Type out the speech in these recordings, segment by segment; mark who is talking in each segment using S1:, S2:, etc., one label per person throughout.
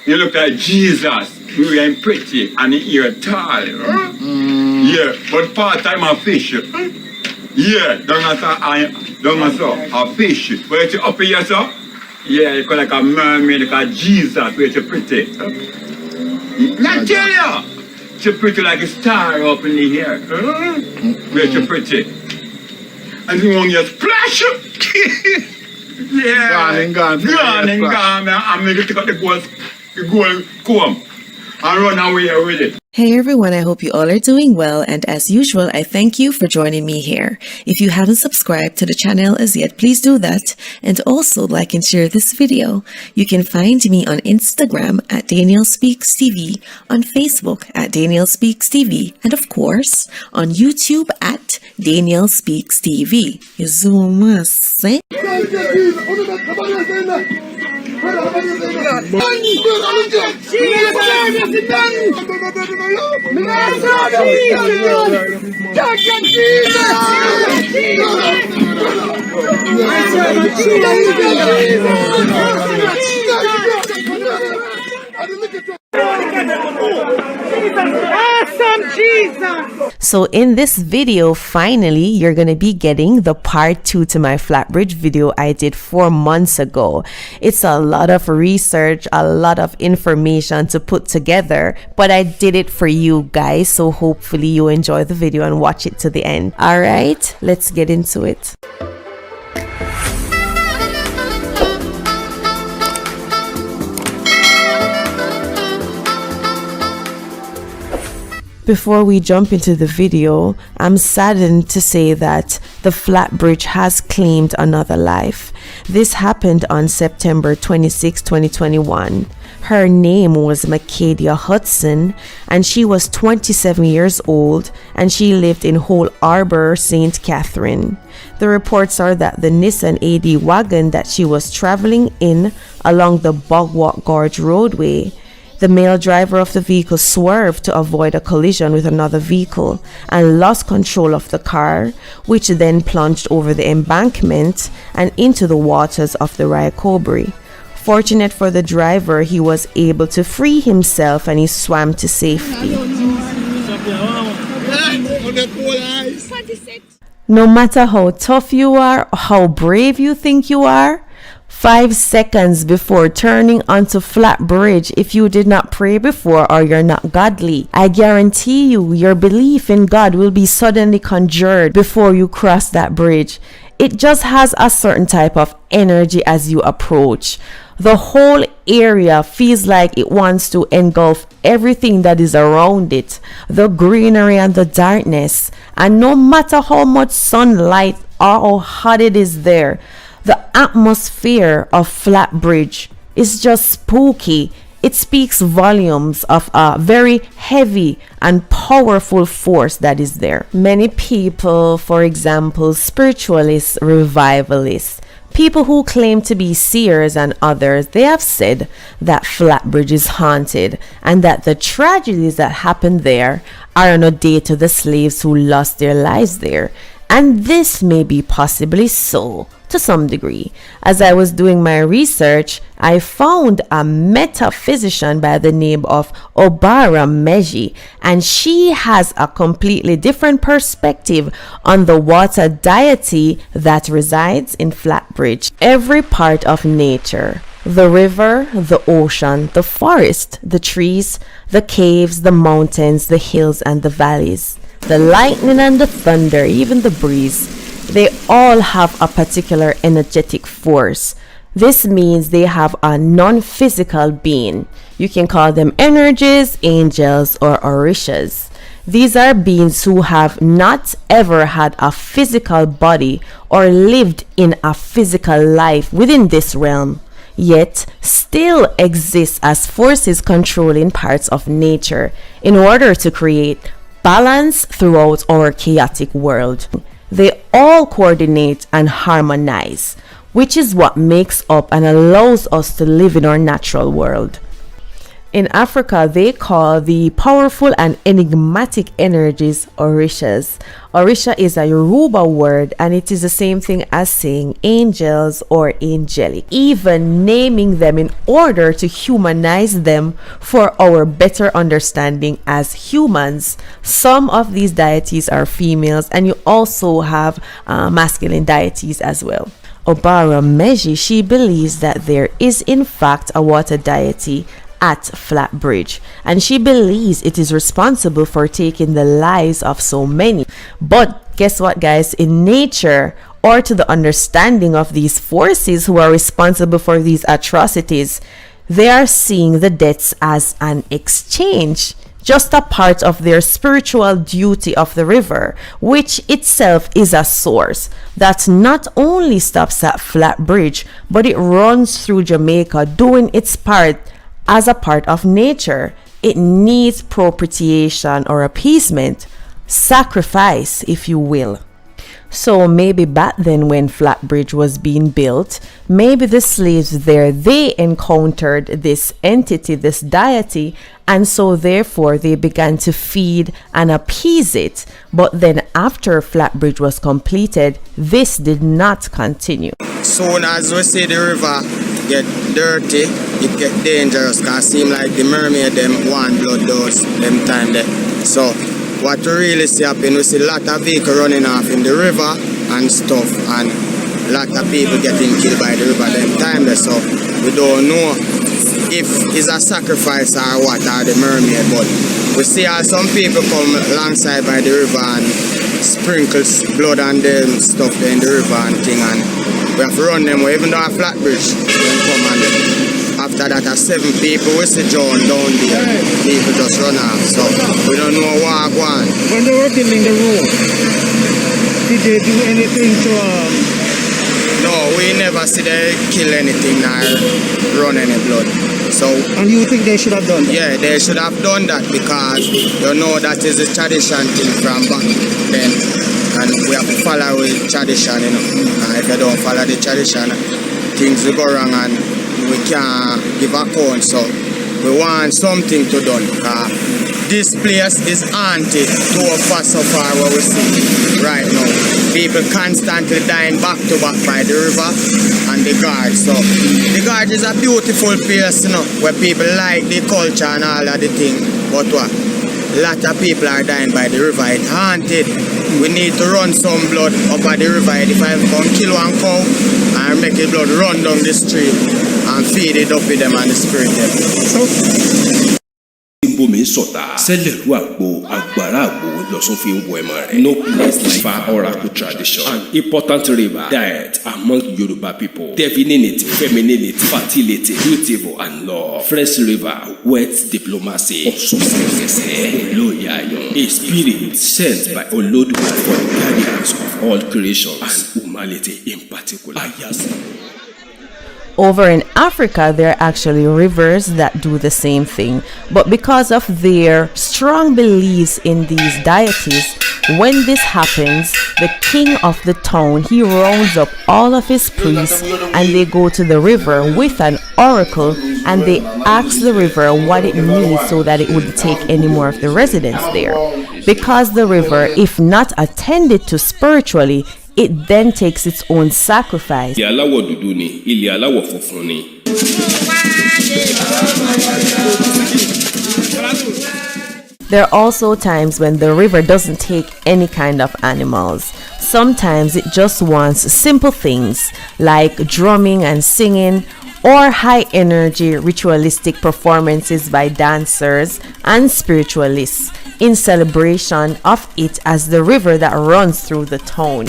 S1: you look like Jesus. You ain't pretty and you're tall. Yeah, but part time a fish. Yeah, don't a fish. But you up here, so? Yeah, you like a mermaid, like a Jesus, where you pretty. I tell you, you're pretty like a star up in the air. Where you pretty. And you want your splash. Yeah. Gone. I'm going to take out the gold comb and run away with it.
S2: Hey everyone, I hope you all are doing well, and as usual, I thank you for joining me here. If you haven't subscribed to the channel as yet, please do that, and also like and share this video. You can find me on Instagram at dainellespeakstv, on Facebook at dainellespeakstv, and of course, on YouTube at dainellespeakstv. You zoom us, eh? So in this video, finally, you're going to be getting the part 2 to my flatbridge video I did 4 months ago. It's a lot of research, a lot of information to put together, but I did it for you guys. So hopefully you enjoy the video and watch it to the end. All right, let's get into it. Before we jump into the video, I'm saddened to say that the flatbridge has claimed another life. This happened on September 26, 2021. Her name was Macadia Hudson, and she was 27 years old, and she lived in Hole Arbor, St. Catherine. The reports are that the Nissan AD wagon that she was traveling in along the Bogwalk Gorge roadway, the male driver of the vehicle swerved to avoid a collision with another vehicle and lost control of the car, which then plunged over the embankment and into the waters of the Raya Cobre. Fortunate for the driver, he was able to free himself and he swam to safety. No matter how tough you are, how brave you think you are, 5 seconds before turning onto flatbridge, if you did not pray before or you're not godly, I guarantee you your belief in God will be suddenly conjured before you cross that bridge. It just has a certain type of energy as you approach. The whole area feels like it wants to engulf everything that is around it, the greenery and the darkness. And no matter how much sunlight or how hot it is there, the atmosphere of flatbridge is just spooky. It speaks volumes of a very heavy and powerful force that is there. Many people, for example, spiritualists, revivalists, people who claim to be seers and others, they have said that flatbridge is haunted and that the tragedies that happened there are on a day to the slaves who lost their lives there. And this may be possibly so to some degree. As I was doing my research, I found a metaphysician by the name of Obara Miya, and she has a completely different perspective on the water deity that resides in flatbridge. Every part of nature, the river, the ocean, the forest, the trees, the caves, the mountains, the hills and the valleys, the lightning and the thunder, even the breeze, they all have a particular energetic force. This means they have a non-physical being. You can call them energies, angels, or Orishas. These are beings who have not ever had a physical body or lived in a physical life within this realm, yet still exist as forces controlling parts of nature in order to create balance throughout our chaotic world. They all coordinate and harmonize, which is what makes up and allows us to live in our natural world. In Africa, they call the powerful and enigmatic energies Orishas. Orisha is a Yoruba word, and it is the same thing as saying angels or angelic, even naming them in order to humanize them for our better understanding as humans. Some of these deities are females, and you also have masculine deities as well. Obara Miya, she believes that there is in fact a water deity at Flatbridge, and she believes it is responsible for taking the lives of so many. But guess what, guys? In nature, or to the understanding of these forces who are responsible for these atrocities, they are seeing the deaths as an exchange, just a part of their spiritual duty of the river, which itself is a source that not only stops at Flatbridge, but it runs through Jamaica, doing its part as a part of nature. It needs propitiation or appeasement, sacrifice, if you will. So maybe back then when Flatbridge was being built, maybe the slaves there, they encountered this entity, this deity, and so therefore they began to feed and appease it. But then after Flatbridge was completed, this did not continue.
S3: Soon as we see the river get dirty, it get dangerous, because it seem like the mermaid them want blood those them time there. So what we really see happen, we see a lot of vehicles running off in the river and stuff, and a lot of people getting killed by the river them time there. So we don't know if it's a sacrifice or what, or the mermaid, but we see how some people come alongside by the river and sprinkles blood and them stuff there in the river and thing, and we have to run them away, even though a Flatbridge then come, and after that 7 people we see John down there, people just run off, so we don't know what go on.
S4: When they were building the road, did they do anything to
S3: No, we never see they kill anything or run any blood. So,
S4: and you think they should have done that?
S3: yeah, they should have done that, because you know that is a tradition thing from back then, and we have to follow the tradition, you know. And if you don't follow the tradition, things will go wrong and we can't give account. So we want something to done. This place is haunted so far what we see right now. People constantly dying back to back by the river and the gorge. So the gorge is a beautiful place, you know, where people like the culture and all of the thing. But what? A lot of people are dying by the river. It's haunted. We need to run some blood up at the river. If I come kill one cow and make the blood run down the street and feed it up with them and the spirit them. So
S5: bomi sọ̀tà sẹ́lẹ̀rú àgbo agbára àgbo lọ́sùn fi ń wọ ẹ̀mọ rẹ̀. No place like Fa oracle tradition. An important river diet among Yoruba people. Divinity, femininity, fertility, beautiful and love. Fresh river, wet diplomacy. Ọ̀sọ̀sẹ̀kẹsẹ̀ olóyàyàn. A spirit sent by Olódùmarè for the guardians of all creations and humanity in particular.
S2: Over in Africa, there are actually rivers that do the same thing. But because of their strong beliefs in these deities, when this happens, the king of the town, he rounds up all of his priests and they go to the river with an oracle and they ask the river what it needs so that it wouldn't take any more of the residents there. Because the river, if not attended to spiritually, it then takes its own sacrifice.
S5: Ilẹ̀ aláwọ̀ dúdú ni, ilẹ̀ aláwọ̀ funfun ni.
S2: There are also times when the river doesn't take any kind of animals. Sometimes it just wants simple things like drumming and singing, or high energy ritualistic performances by dancers and spiritualists in celebration of it as the river that runs through the town.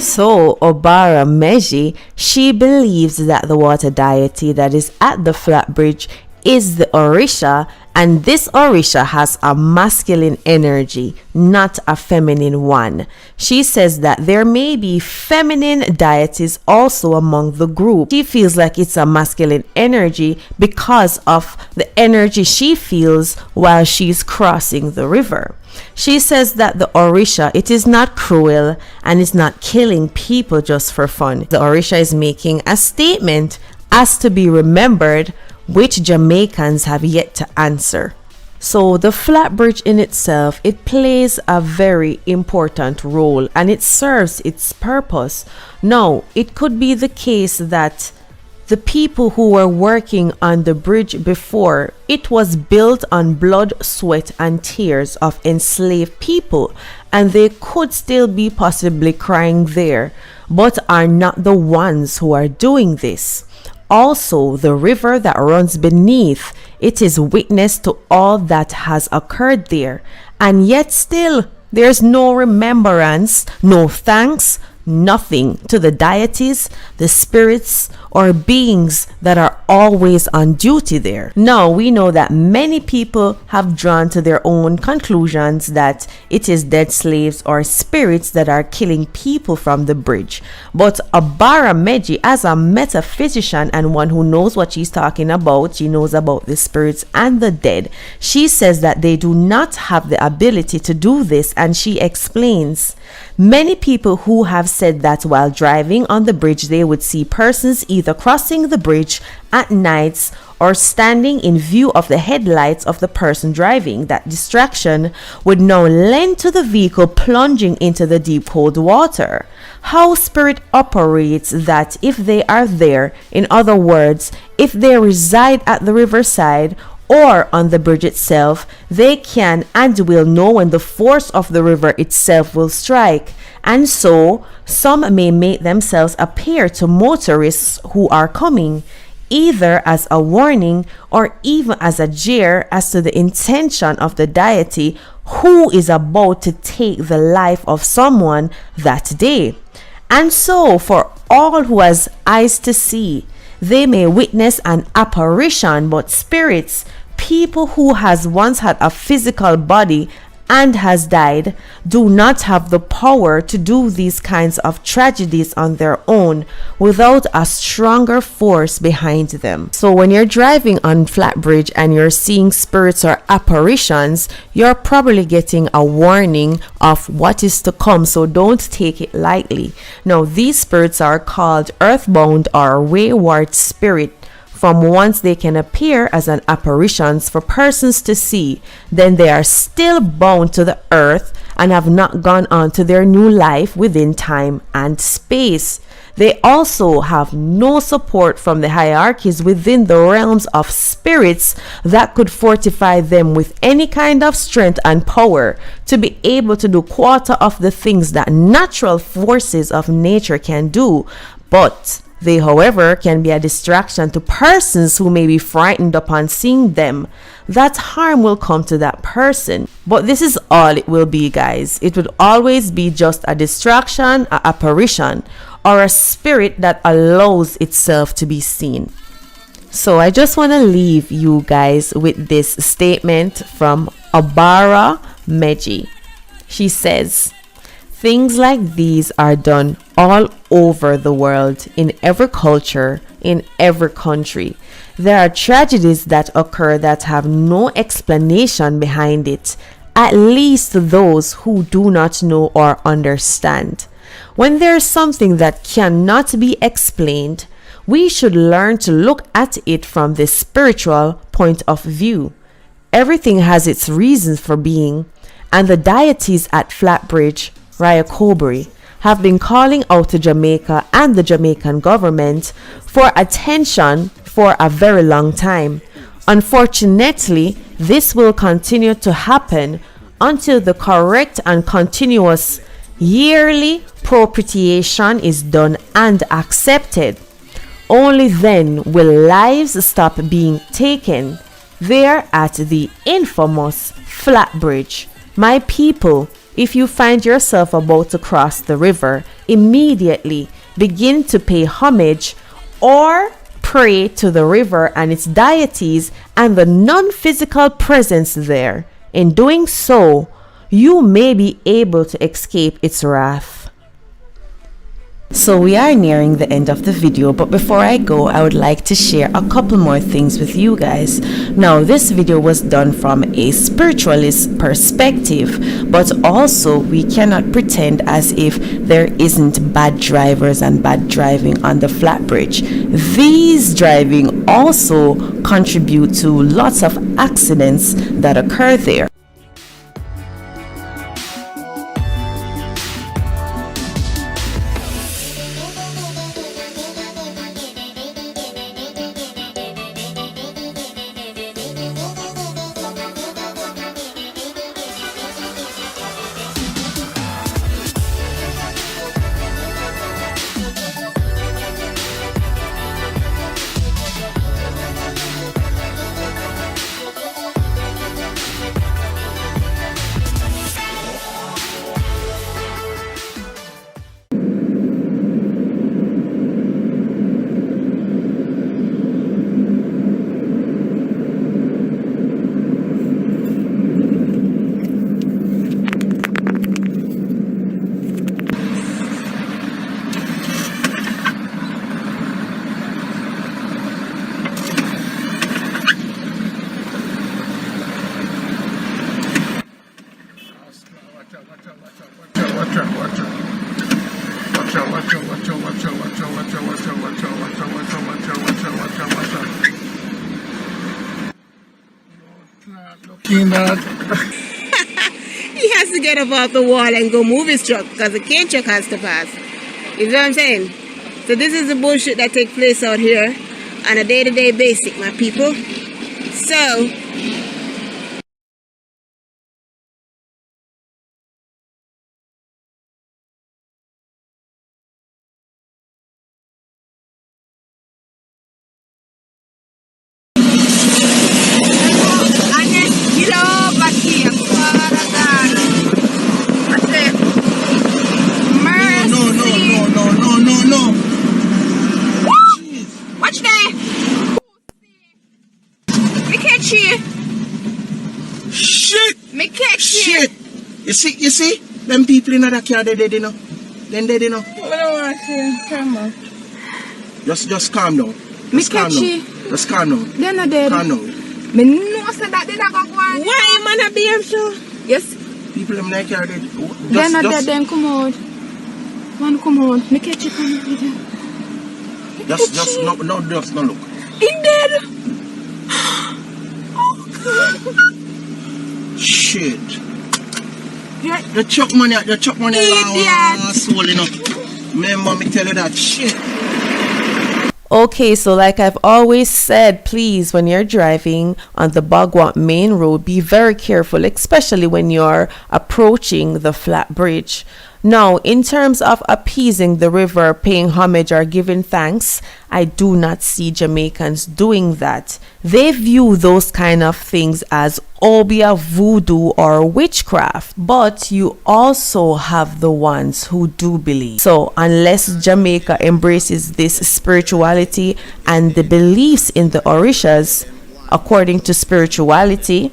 S2: So Obara Miya, she believes that the water deity that is at the Flatbridge is the Orisha, and this Orisha has a masculine energy, not a feminine one. She says that there may be feminine deities also among the group. She feels like it's a masculine energy because of the energy she feels while she's crossing the river. She says that the Orisha, it is not cruel and it's not killing people just for fun. The Orisha is making a statement as to be remembered, which Jamaicans have yet to answer. So the flatbridge in itself, it plays a very important role and it serves its purpose. Now, it could be the case that the people who were working on the bridge before, it was built on blood, sweat, and tears of enslaved people, and they could still be possibly crying there, but are not the ones who are doing this. Also, the river that runs beneath, it is witness to all that has occurred there, and yet still there's no remembrance, no thanks, nothing to the deities, the spirits, or beings that are always on duty there. Now, we know that many people have drawn to their own conclusions that it is dead slaves or spirits that are killing people from the bridge. But Obara Miya, as a metaphysician and one who knows what she's talking about, she knows about the spirits and the dead, she says that they do not have the ability to do this, and she explains. Many people who have said that while driving on the bridge they would see persons either crossing the bridge at nights or standing in view of the headlights of the person driving. That distraction would now lend to the vehicle plunging into the deep cold water. How spirit operates, that if they are there, in other words, if they reside at the riverside or on the bridge itself, they can and will know when the force of the river itself will strike, and so some may make themselves appear to motorists who are coming, either as a warning or even as a jeer as to the intention of the deity who is about to take the life of someone that day. And so for all who has eyes to see, they may witness an apparition, but spirits, people who has once had a physical body and has died, do not have the power to do these kinds of tragedies on their own without a stronger force behind them. So when you're driving on flatbridge and you're seeing spirits or apparitions, you're probably getting a warning of what is to come, so don't take it lightly. Now, these spirits are called earthbound or wayward spirit. From once they can appear as an apparitions for persons to see, then they are still bound to the earth and have not gone on to their new life within time and space. They also have no support from the hierarchies within the realms of spirits that could fortify them with any kind of strength and power to be able to do quarter of the things that natural forces of nature can do. But they, however, can be a distraction to persons who may be frightened upon seeing them. That harm will come to that person. But this is all it will be, guys. It would always be just a distraction, an apparition, or a spirit that allows itself to be seen. So I just want to leave you guys with this statement from Obara Miya. She says, things like these are done all over the world, in every culture, in every country. There are tragedies that occur that have no explanation behind it, at least those who do not know or understand. When there is something that cannot be explained, we should learn to look at it from the spiritual point of view. Everything has its reasons for being, and the deities at Flatbridge, Raya Cobre, have been calling out to Jamaica and the Jamaican government for attention for a very long time. Unfortunately, this will continue to happen until the correct and continuous yearly propitiation is done and accepted. Only then will lives stop being taken there at the infamous Flatbridge. My people, if you find yourself about to cross the river, immediately begin to pay homage or pray to the river and its deities and the non-physical presence there. In doing so, you may be able to escape its wrath. So we are nearing the end of the video, but before I go, I would like to share a couple more things with you guys. Now, this video was done from a spiritualist perspective, but also we cannot pretend as if there isn't bad drivers and bad driving on the flatbridge. These driving also contribute to lots of accidents that occur there.
S6: He has to get up off the wall and go move his truck because the cane truck has to pass. You know what I'm saying? So this is the bullshit that takes place out here on a day-to-day basis, my people. So
S3: Shit! You see? Them people in that car, they dead, you know? Then dead, you know?
S6: I don't want to see. Come on.
S3: Just calm down. Just calm down. Just calm down.
S6: They're not dead.
S3: Calm down.
S6: Me know so that they're not going to go on. Why man a behave so? Yes.
S3: People in that car,
S6: they're not dead, then come out. Man, come out. Me catch you, come out.
S3: Just no look.
S6: In dead.
S3: Shit. The chuck money along soul, you know. Remember me tell you that shit.
S2: Okay, so like I've always said, please, when you're driving on the WONT main road, be very careful, especially when you're approaching the flat bridge. Now, in terms of appeasing the river, paying homage or giving thanks, I do not see Jamaicans doing that. They view those kind of things as obia, voodoo or witchcraft, but you also have the ones who do believe. So unless Jamaica embraces this spirituality and the beliefs in the Orishas according to spirituality,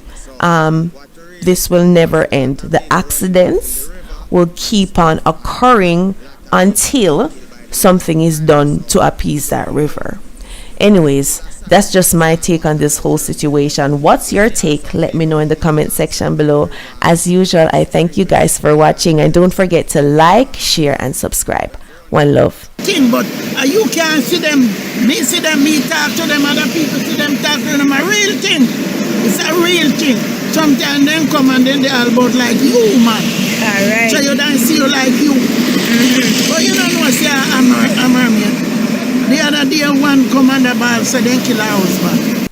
S2: this will never end. The accidents will keep on occurring until something is done to appease that river. Anyways, that's just my take on this whole situation. What's your take? Let me know in the comment section below. As usual, I thank you guys for watching, and don't forget to like, share and subscribe. One love.
S3: But you can't see them, me talk to them, other people see them talk to them. A real thing. It's a real thing. Sometimes them come and then they all about like you, man.
S6: Alright.
S3: So you don't see you like you. But you don't know, say I'm Mermaid. The other day one come on the ball, so they kill our husband.